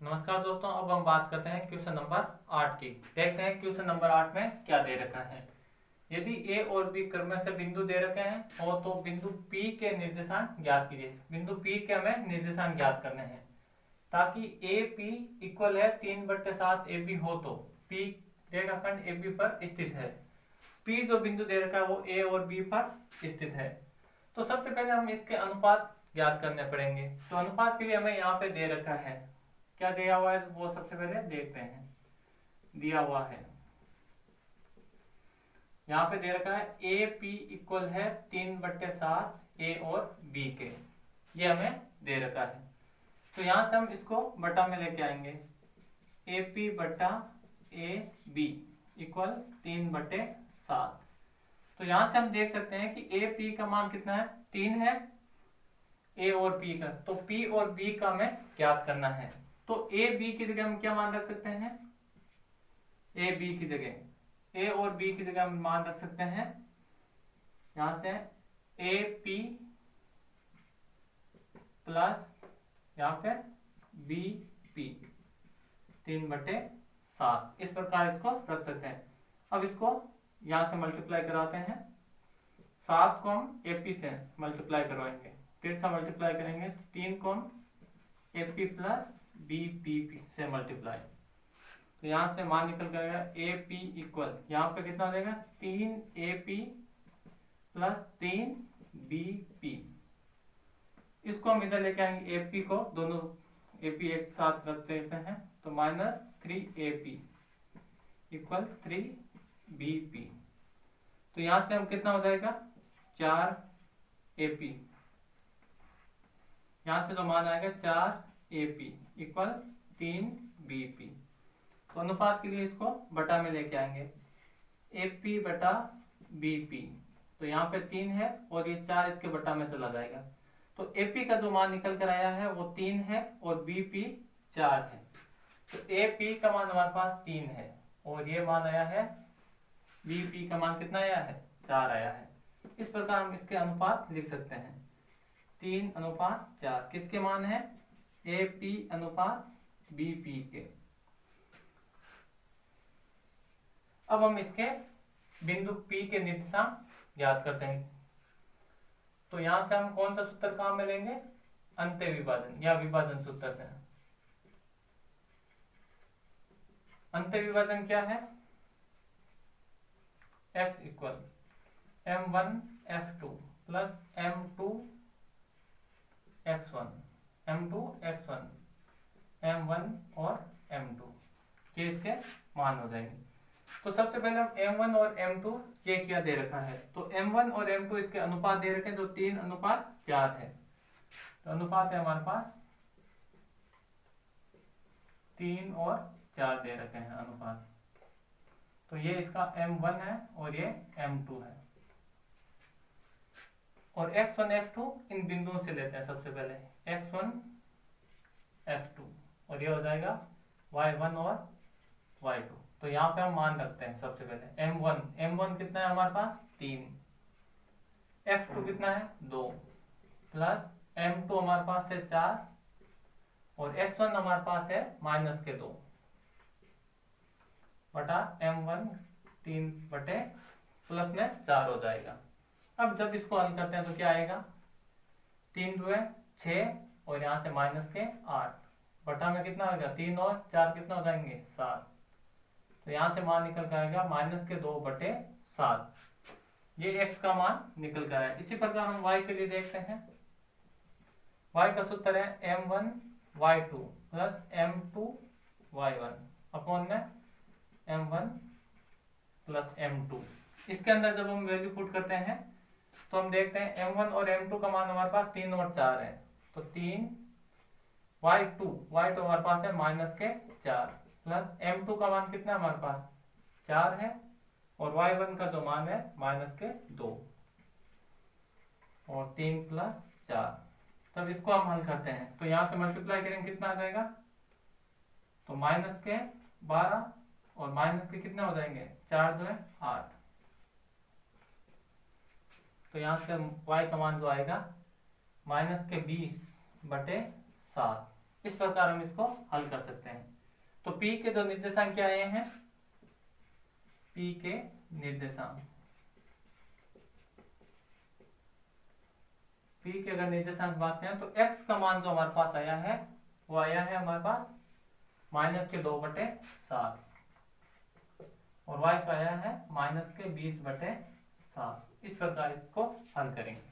नमस्कार दोस्तों, अब हम बात करते हैं क्वेश्चन नंबर 8 की। देखते हैं क्वेश्चन नंबर 8 में क्या दे रखा है। यदि ए और बी क्रम से बिंदु दे रखे हैं और तो बिंदु P के निर्देशांक ज्ञात कीजिए। बिंदु P के हमें निर्देशांक ज्ञात करने हैं ताकि ए पी इक्वल है 3/7 ए बी हो तो P रेखाखंड ए बी पर स्थित है। P जो बिंदु दे रखा है वो ए और बी पर स्थित है। तो सबसे पहले हम इसके अनुपात ज्ञात करने पड़ेंगे। तो अनुपात के लिए हमें यहाँ पे दे रखा है, क्या दिया हुआ है वो सबसे पहले देखते हैं। दिया हुआ है यहाँ पे दे रखा है ए पी इक्वल है 3/7 ए और बी के, ये हमें दे रखा है। तो यहां से हम इसको बटा में लेके आएंगे। ए पी बटा ए बी इक्वल 3/7। तो यहां से हम देख सकते हैं कि ए पी का मान कितना है, 3 है। ए और बी का, तो पी और बी का हमें ज्ञात करना है। तो ए बी की जगह हम क्या मान रख सकते हैं, ए बी की जगह ए और बी की जगह हम मान रख सकते हैं यहां से ए पी प्लस यहां पे बी पी 3/7, इस प्रकार इसको रख सकते हैं। अब इसको यहां से मल्टीप्लाई कराते हैं। 7 को हम ए पी से मल्टीप्लाई करवाएंगे, फिर से मल्टीप्लाई करेंगे। 3 को हम A P plus B P से मल्टीप्लाई, तो यहां से मान निकल जाएगा ए पी इक्वल, यहाँ पे कितना हो जाएगा 3 A P plus 3 B P. इसको हम इधर लेके आएंगे, ए पी को दोनों ए पी एक साथ रख देते हैं, तो -3 A P equal 3 B P. तो यहां से हम कितना हो जाएगा 4 ए पी, यहां से जो मान आएगा 4 A P equal 3 B P. तो अनुपात के लिए इसको बटा में लेके आएंगे, ए पी बटा बी पी। तो यहाँ पे 3 है और ये 4 इसके बटा में चला जाएगा। तो ए पी का जो मान निकल कर आया है वो 3 है और बी पी 4 है। तो ए पी का मान हमारे पास 3 है और ये मान आया है, बी पी का मान कितना आया है 4 आया है। इस प्रकार हम इसके अनुपात लिख सकते हैं 3:4। किसके मान है, ए पी अनुपात बी पी के। अब हम इसके बिंदु P के निर्देशांक ज्ञात करते हैं। तो यहां से हम कौन सा सूत्र काम में लेंगे, अंत्य विभाजन या विभाजन सूत्र से। अंत्य विभाजन क्या है, x equal m1 x2 plus m2 x1 m2 x1 m1 और m2, ये इसके मान हो जाएंगे। तो सबसे पहले हम m1 और m2 ये क्या दे रखा है, तो m1 और m2 इसके अनुपात दे रखे हैं जो 3:4 है। तो अनुपात है हमारे पास 3 और 4 दे रखे हैं अनुपात। तो ये इसका m1 है और ये m2 है। और x1 x2 इन बिंदुओं से लेते हैं। सबसे पहले x1 x2 और ये हो जाएगा y1 और y2। तो यहाँ पे हम मान रखते हैं सबसे पहले m1 कितना है हमारे पास 3, x2 कितना है 2 प्लस m2 हमारे पास है 4 और x1 हमारे पास है -2 बटा m1 3 प्लस में 4 हो जाएगा। अब जब इसको हल करते हैं तो क्या आएगा, 3 2 6 और यहाँ से -8 बटा में कितना होगा 3 और 4 कितना हो जाएंगे 7। तो यहाँ से मान निकल कर आएगा -2/7। ये x का मान निकल कर आया। इसी प्रकार हम y के लिए देखते हैं। y का सूत्र है m1 y2 plus m2 y1 upon में m1 प्लस m2। इसके अंदर जब हम वैल्यू पुट करते हैं तो हम देखते हैं m1 और m2 का मान हमारे पास 3 और 4 है। तो 3 y2 हमारे पास है -4 प्लस m2 का मान कितना है हमारे पास 4 है और y1 का जो मान है -2 और 3 प्लस 4। तब इसको हम हल करते हैं तो यहाँ से मल्टीप्लाई करेंगे कितना आ जाएगा, तो -12 और कितना हो जाएंगे 4 2 8। तो यहाँ से y का मान जो आएगा -20/7। इस प्रकार हम इसको हल कर सकते हैं। तो P के जो निर्देशांक क्या आए हैं, P के निर्देशांक, P के अगर निर्देशांक बात करें तो x का मान जो हमारे पास आया है वो आया है हमारे पास -2/7 और y का आया है -20/7। इस प्रकार इसको हल करेंगे।